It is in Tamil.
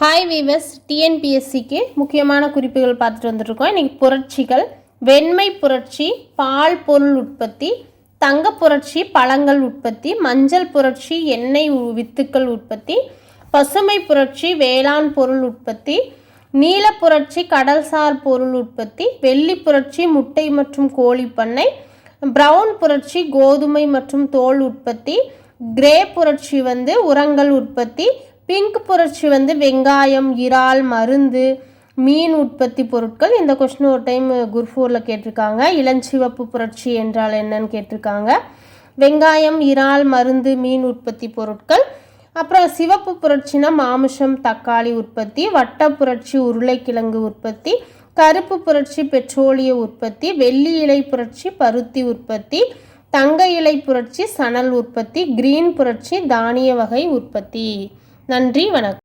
ஹாய் வீவர்ஸ், டிஎன்பிஎஸ்சிக்கு முக்கியமான குறிப்புகள் பார்த்துட்டு வந்துட்டுருக்கோம். இன்றைக்கி புரட்சிகள்: வெண்மை புரட்சி பால் பொருள் உற்பத்தி, தங்க புரட்சி பழங்கள் உற்பத்தி, மஞ்சள் புரட்சி எண்ணெய் வித்துக்கள் உற்பத்தி, பசுமை புரட்சி வேளாண் பொருள் உற்பத்தி, நீல புரட்சி கடல்சார் பொருள் உற்பத்தி, வெள்ளி புரட்சி முட்டை மற்றும் கோழி பண்ணை, பிரவுன் புரட்சி கோதுமை மற்றும் தோல் உற்பத்தி, கிரே புரட்சி உரங்கள் உற்பத்தி, பிங்க் புரட்சி வெங்காயம், இறால், மருந்து, மீன் உற்பத்தி பொருட்கள். இந்த கொஸ்டின் ஒரு டைம் குரூப் 4ல் கேட்டிருக்காங்க. இளஞ்சிவப்பு புரட்சி என்றால் என்னன்னு கேட்டிருக்காங்க. வெங்காயம், இறால், மருந்து, மீன் உற்பத்தி பொருட்கள். அப்புறம் சிவப்பு புரட்சினா மாமிசம், தக்காளி உற்பத்தி. வட்ட புரட்சி உருளைக்கிழங்கு உற்பத்தி. கருப்பு புரட்சி பெட்ரோலிய உற்பத்தி. வெள்ளி இலை புரட்சி பருத்தி உற்பத்தி. தங்க இலை புரட்சி சணல் உற்பத்தி. கிரீன் புரட்சி தானிய வகை உற்பத்தி. நன்றி, வணக்கம்.